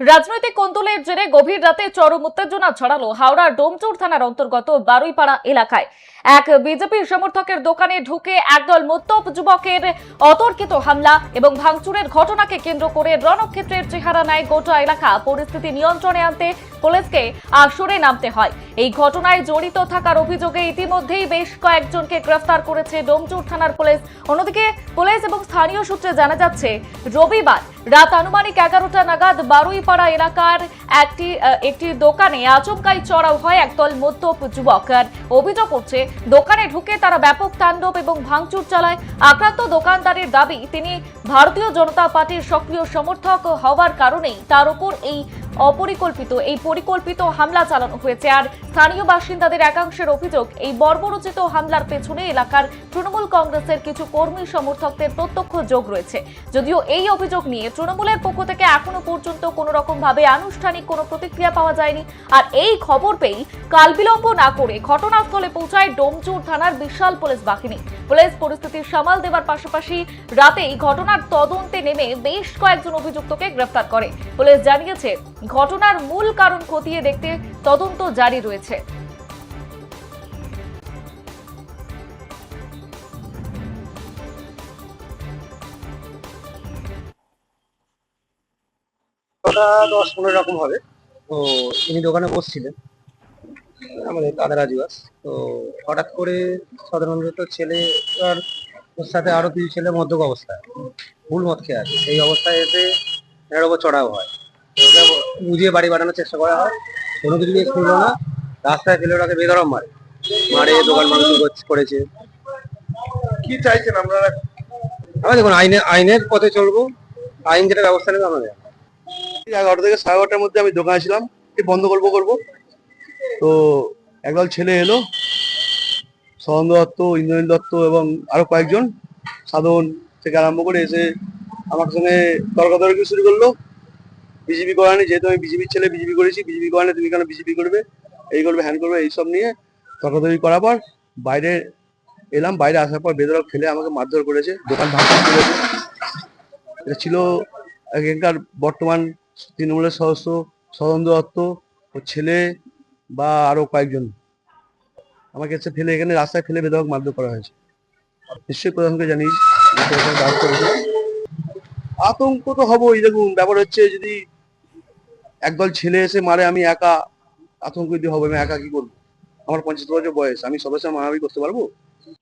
রাজনৈতিক কোন্দলের জেরে গভীর রাতে চরম উত্তেজনা ছড়ালো হাওড়ার ডোমচুর থানার অন্তর্গত বারুইপাড়া এলাকায়। এক বিজেপি সমর্থকের দোকানে ঢুকে একদল মদ্যপ যুবকের অতর্কিত হামলা এবং ভাঙচুরের ঘটনাকে কেন্দ্র করে রণক্ষেত্রের চেহারা নেয় গোটা এলাকা। পরিস্থিতি নিয়ন্ত্রণে আনতে পুলিশকে আসরে নামতে হয়। এই ঘটনায় জড়িত থাকার অভিযোগে ইতিমধ্যেই বেশ কয়েকজনকে গ্রেফতার করেছে ডোমচুর থানার পুলিশ। অন্যদিকে পুলিশ এবং স্থানীয় সূত্রে জানা যাচ্ছে, রবিবার রাত আনুমানিক 11টা নাগাদ বারুইপাড়া এলাকার একটি দোকানে আচমকাই চড়াও হয় একদল মদ্যপ যুবক। অভিযোগ হচ্ছে, দোকানে ঢুকে তারা ব্যাপক তাণ্ডব এবং ভাঙচুর চালায়। আক্রান্ত দোকানদারের দাবি, তিনি ভারতীয় জনতা পার্টির সক্রিয় সমর্থক হওয়ার কারণেই তার উপর এই পরিকল্পিত হামলা চালানো হয়েছে। আর স্থানীয় বাসিন্দাদের একাংশের অভিযোগ, এই বর্বরোচিত হামলার পেছনে এলাকার তৃণমূল কংগ্রেসের কিছু কর্মী সমর্থকদের প্রত্যক্ষ যোগ রয়েছে। যদিও এই অভিযোগ নিয়ে তৃণমূলের পক্ষ থেকে এখনো পর্যন্ত কোনো রকম ভাবে আনুষ্ঠানিক কোনো প্রতিক্রিয়া পাওয়া যায়নি। আর এই খবর পেয়েই কালবিলম্ব না করে ঘটনাস্থলে পৌঁছায় ডোমচুর থানার বিশাল পুলিশ বাহিনী। পুলিশ পরিস্থিতি সামাল দেওয়ার পাশাপাশি রাতেই ঘটনার তদন্তে নেমে বেশ কয়েকজন অভিযুক্তকে গ্রেফতার করে। পুলিশ জানিয়েছে, ঘটনার মূল কারণ খতিয়ে দেখতে তদন্ত জারি রয়েছে। ওটা 10-15 রকম হবে। তো ইনি দোকানে বসছিলেন, আমাদের দাদার আদিবাস। তো হঠাৎ করে সাধারণত ছেলে আর ওর সাথে আরো কিছু ছেলে মদ্যপ অবস্থায় ভুল মদ খেয়ে আছে, সেই অবস্থায় এসে এর ওপর চড়াও হয়। তো ওকে বুঝিয়ে বাড়ি বাড়ানোর চেষ্টা করা হয়, কোনো কিছু দিয়ে শুনলো না। রাস্তায় ফেলে ওটাকে বেদরম মারে মারে দোকান ভাঙচুর করেছে। কি চাইছেন আপনারা? আমরা দেখুন, আইনের পথে চলবো, আইন যেটা ব্যবস্থা নেবে আমাদের। 11টা থেকে 11:30টার মধ্যে আমি দোকানে ছিলাম, বন্ধ করবো। তো একদল ছেলে এলো, সদন দত্ত, ইন্দ্রনীল দত্ত এবং আরো কয়েকজন, সাধন থেকে আরম্ভ করে এসে আমার সঙ্গে তর্কাতর্কি শুরু করলো। বিজেপি করেনি, যেহেতু আমি বিজেপির ছেলে, বিজেপি করেছি, বিজেপি করেনি তুমি কেন বিজেপি করবে, এই করবে হ্যান করবে, এইসব নিয়ে তর্কাতর্কি করার পর বাইরে এলাম। বাইরে আসার পর বেদরক ফেলে আমাকে মারধর করেছে, দোকান ভাঙচুর করেছে। এটা ছিল এখানকার বর্তমান তৃণমূলের সদস্য সদন দত্ত, ওর ছেলে বা আরো কয়েকজন আমাকে এসে ফেলে এখানে রাস্তায় ফেলে বেদরক মারধর করা হয়েছে। নিশ্চয়ই প্রশাসনকে জানিস, আতঙ্ক তো হবই। দেখুন, ব্যাপার হচ্ছে, যদি একদল ছেলে এসে মারে, আমি একা আতঙ্কিত হবো। আমি একা কি করবো? আমার 75 বছর বয়স, আমি সবার সাথে মারামারি করতে পারবো?